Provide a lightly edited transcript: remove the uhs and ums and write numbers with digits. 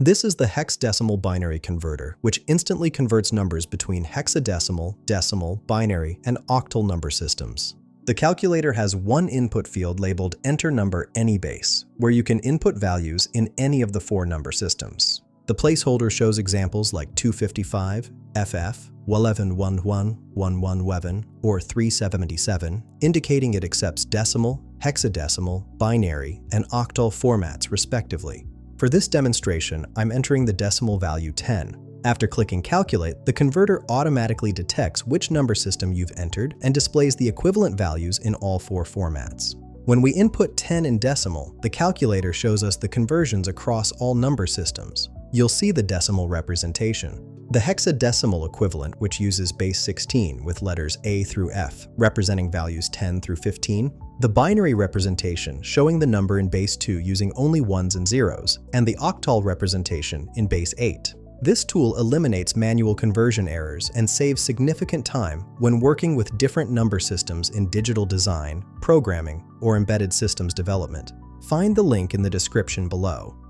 This is the Hex Decimal Binary Converter, which instantly converts numbers between hexadecimal, decimal, binary, and octal number systems. The calculator has one input field labeled Enter Number Any Base, where you can input values in any of the four number systems. The placeholder shows examples like 255, FF, 1111, 111, or 377, indicating it accepts decimal, hexadecimal, binary, and octal formats respectively. For this demonstration, I'm entering the decimal value 10. After clicking Calculate, the converter automatically detects which number system you've entered and displays the equivalent values in all four formats. When we input 10 in decimal, the calculator shows us the conversions across all number systems. You'll see the decimal representation. The hexadecimal equivalent, which uses base 16 with letters A through F, representing values 10 through 15, the binary representation showing the number in base 2 using only ones and zeros, and the octal representation in base 8. This tool eliminates manual conversion errors and saves significant time when working with different number systems in digital design, programming, or embedded systems development. Find the link in the description below.